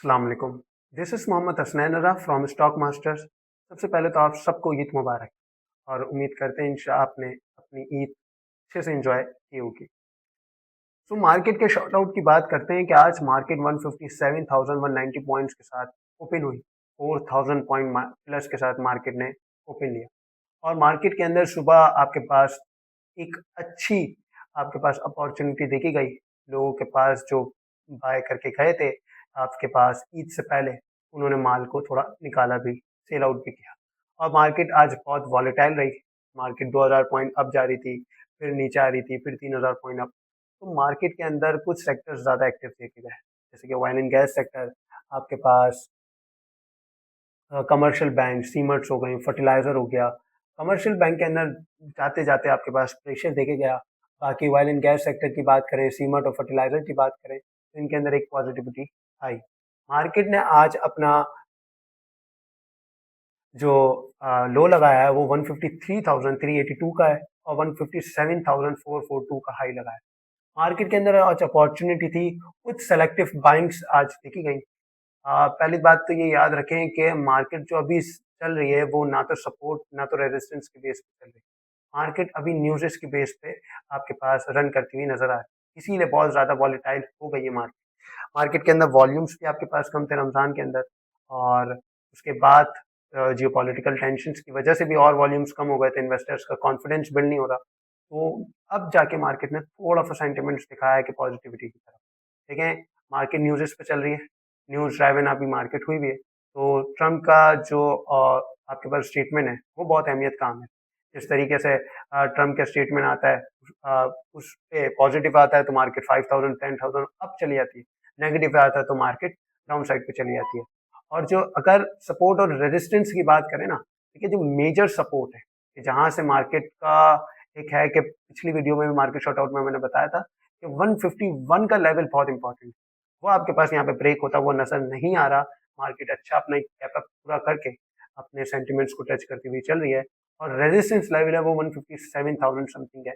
अस्सलाम वालेकुम। This is Mohammad Hasnain अरा फ्रॉम स्टॉक मास्टर्स। सबसे पहले तो आप सबको ईद मुबारक और उम्मीद करते हैं इंशा आपने अपनी ईद अच्छे से एंजॉय की होगी। तो मार्केट के शॉर्ट आउट की बात करते हैं कि आज मार्केट 157,190 पॉइंट्स के साथ ओपन हुई। 4,000 पॉइंट प्लस के साथ मार्केट ने ओपन लिया और मार्केट के अंदर सुबह आपके पास एक अच्छी आपके पास अपॉर्चुनिटी देखी गई। लोगों के पास जो बाय करके गए थे आपके पास ईद से पहले, उन्होंने माल को थोड़ा निकाला भी, सेल आउट भी किया और मार्केट आज बहुत वॉलेटाइल रही। मार्केट 2000 पॉइंट अप जा रही थी, फिर नीचे आ रही थी, फिर 3000 पॉइंट अप। तो मार्केट के अंदर कुछ सेक्टर्स ज़्यादा एक्टिव देखे गए, जैसे कि ऑयल एंड गैस सेक्टर, आपके पास कमर्शियल बैंक, सीमेंट्स हो गई, फर्टिलाइजर हो गया। कमर्शियल बैंक के अंदर जाते जाते आपके पास प्रेशर देखे गया। बाकी ऑयल एंड गैस सेक्टर की बात करें, सीमेंट और फर्टिलाइजर की बात करें, तो इनके अंदर एक पॉजिटिविटी आई। मार्केट ने आज अपना जो लो लगाया है वो 153,382 का है और 157,442 का हाई लगाया है। मार्केट के अंदर आज अपॉर्चुनिटी थी, कुछ सेलेक्टिव बाइंग्स आज देखी गई। पहली बात तो ये याद रखें कि मार्केट जो अभी चल रही है वो ना तो सपोर्ट ना तो रेजिस्टेंस के बेस पे चल रही है। मार्केट अभी न्यूज़ेस के बेस पे आपके पास रन करती हुई नजर आ रही है, इसीलिए बहुत ज़्यादा वॉलेटाइल हो गई है मार्केट। मार्केट के अंदर वॉल्यूम्स भी आपके पास कम थे रमज़ान के अंदर और उसके बाद जियोपॉलिटिकल टेंशंस की वजह से भी और वॉल्यूम्स कम हो गए थे, इन्वेस्टर्स का कॉन्फिडेंस बिल्ड नहीं हो रहा। तो अब जाके मार्केट ने थोड़ा सा सेंटिमेंट्स दिखाया है कि पॉजिटिविटी की तरफ। देखें, मार्केट न्यूज़ेस पे चल रही है, न्यूज़ ड्राइवन अभी मार्केट हुई भी है। तो ट्रम्प का जो आपके पास स्टेटमेंट है वो बहुत अहमियत का काम है। जिस तरीके से ट्रम्प का स्टेटमेंट आता है उस पे पॉजिटिव आता है तो मार्केट 5,000 10,000 अप चली जाती है, नेगेटिव आता है तो मार्केट डाउन साइड पे चली जाती है। और जो अगर सपोर्ट और रेजिस्टेंस की बात करें ना, देखिए जो मेजर सपोर्ट है कि जहां से मार्केट का एक है कि पिछली वीडियो में भी मार्केट शॉर्ट आउट में मैंने बताया था कि 151 का लेवल बहुत इंपॉर्टेंट है। वो आपके पास यहाँ पे ब्रेक होता वो नजर नहीं आ रहा। मार्केट अच्छा अपना गैप अप पूरा करके अपने सेंटिमेंट्स को टच करती हुई चल रही है और रेजिस्टेंस लेवल है वो 157,000 समथिंग है।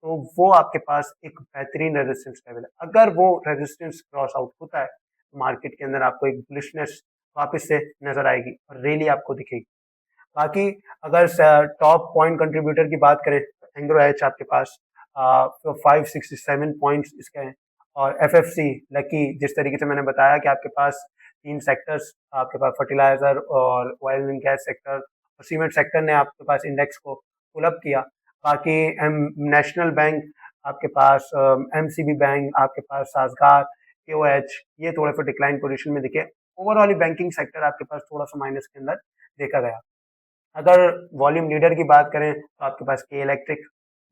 तो वो आपके पास एक बेहतरीन रेजिस्टेंस लेवल है। अगर वो रेजिस्टेंस क्रॉस आउट होता है तो मार्केट के अंदर आपको एक बुलिशनेस वापस से नजर आएगी और रैली आपको दिखेगी। बाकी अगर टॉप पॉइंट कंट्रीब्यूटर की बात करें तो एंग्रो एच आपके पास तो 567 पॉइंट्स इसके हैं और एफ एफ सी लकी, जिस तरीके से मैंने बताया कि आपके पास तीन सेक्टर्स, आपके पास फर्टिलाइजर और ऑयल एंड गैस सेक्टर और सीमेंट सेक्टर ने आपके पास इंडेक्स को पुल अप किया। बाकी नेशनल बैंक आपके पास, एम सी बी बैंक आपके पास, साजगार, के ओ एच, ये थोड़े से डिक्लाइन पोजिशन में दिखे। ओवरऑल बैंकिंग सेक्टर आपके पास थोड़ा सा माइनस के अंदर देखा गया। अगर वॉल्यूम लीडर की बात करें तो आपके पास के इलेक्ट्रिक,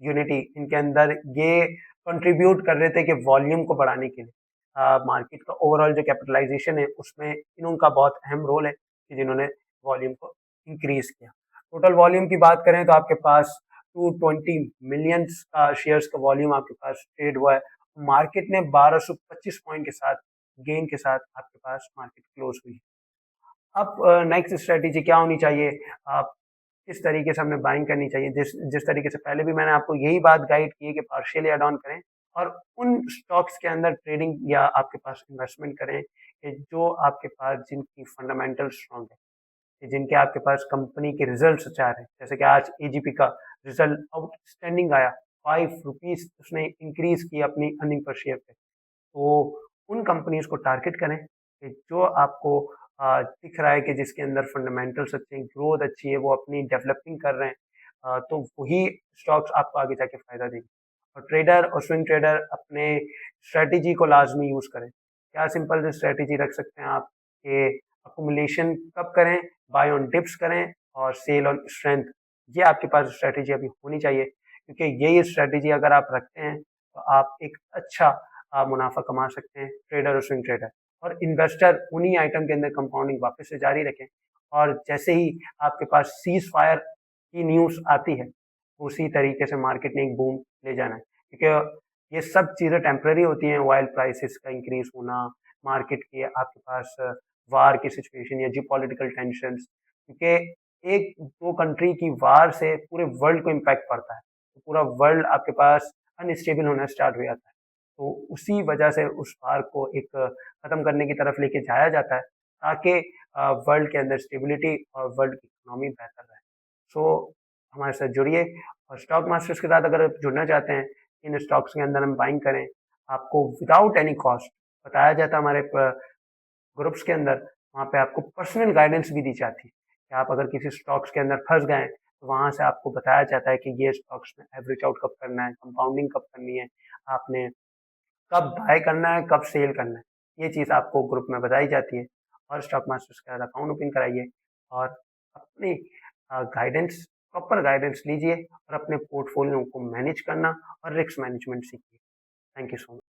यूनिटी, इनके अंदर ये कंट्रीब्यूट कर रहे थे कि वॉल्यूम को बढ़ाने के लिए मार्केट का ओवरऑल जो कैपिटलाइजेशन है उसमें इनका बहुत अहम रोल है कि जिन्होंने वॉल्यूम को इंक्रीज किया। टोटल वॉल्यूम की बात करें तो आपके पास 220 मिलियंस का शेयर्स का वॉल्यूम आपके पास ट्रेड हुआ है। मार्केट ने 1225 पॉइंट के साथ गेन के साथ आपके पास मार्केट क्लोज हुई। अब नेक्स्ट स्ट्रेटेजी क्या होनी चाहिए, आप किस तरीके से हमें बाइंग करनी चाहिए, जिस जिस तरीके से पहले भी मैंने आपको यही बात गाइड की है कि पार्शियली एड ऑन करें और उन स्टॉक्स के अंदर ट्रेडिंग या आपके पास इन्वेस्टमेंट करें कि जो आपके पास जिनकी फंडामेंटल स्ट्रॉन्ग है, कि जिनके आपके पास कंपनी के रिजल्ट अच्छे आ रहे हैं। जैसे कि आज एजीपी का रिजल्ट आउटस्टैंडिंग आया, 5 रुपीज उसने इंक्रीज की अपनी अर्निंग पर शेयर पे। तो उन कंपनीज को टारगेट करें कि जो आपको दिख रहा है कि जिसके अंदर फंडामेंटल्स अच्छे हैं, ग्रोथ अच्छी है, वो अपनी डेवलपिंग कर रहे हैं, तो वही स्टॉक्स आपको आगे जाके फायदा देंगे। और ट्रेडर और स्विंग ट्रेडर अपने स्ट्रेटेजी को लाजमी यूज करें। क्या सिंपल सी स्ट्रेटेजी रख सकते हैं आप कि अकुमुलेशन कब करें, बाय ऑन डिप्स करें और सेल ऑन स्ट्रेंथ। ये आपके पास स्ट्रेटेजी अभी होनी चाहिए, क्योंकि ये स्ट्रेटेजी अगर आप रखते हैं तो आप एक अच्छा आप मुनाफा कमा सकते हैं, ट्रेडर और स्विंग ट्रेडर। और इन्वेस्टर उन्हीं आइटम के अंदर कंपाउंडिंग वापस से जारी रखें और जैसे ही आपके पास सीज फायर की न्यूज़ आती है उसी तरीके से मार्केट ने एक बूम ले जाना है, क्योंकि ये सब चीज़ें टेम्पररी होती हैं। ऑयल प्राइसेस का इंक्रीज होना, मार्केट के आपके पास वार की सिचुएशन या जी पॉलिटिकल टेंशन, क्योंकि एक दो कंट्री की वार से पूरे वर्ल्ड को इम्पैक्ट पड़ता है, तो पूरा वर्ल्ड आपके पास अनस्टेबल होना स्टार्ट हो जाता है। तो उसी वजह से उस वार को एक ख़त्म करने की तरफ लेके जाया जाता है, ताकि वर्ल्ड के अंदर स्टेबिलिटी और वर्ल्ड की इकोनॉमी बेहतर रहे। सो हमारे साथ जुड़िए, और स्टॉक मास्टर्स के साथ अगर आप जुड़ना चाहते हैं, इन स्टॉक्स के अंदर हम बाइंग करें, आपको विदाउट एनी कॉस्ट बताया जाता है हमारे ग्रुप्स के अंदर। वहाँ पे आपको पर्सनल गाइडेंस भी दी जाती है कि आप अगर किसी स्टॉक्स के अंदर फंस गए, तो वहाँ से आपको बताया जाता है कि ये स्टॉक्स में एवरेज आउट कब करना है, कंपाउंडिंग कब करनी है, आपने कब बाय करना है, कब सेल करना है, ये चीज़ आपको ग्रुप में बताई जाती है। और स्टॉक मास्टर्स के साथ अकाउंट ओपन कराइए, और अपनी गाइडेंस, प्रॉपर गाइडेंस लीजिए, और अपने पोर्टफोलियो को मैनेज करना और रिस्क मैनेजमेंट सीखिए। Thank you so much.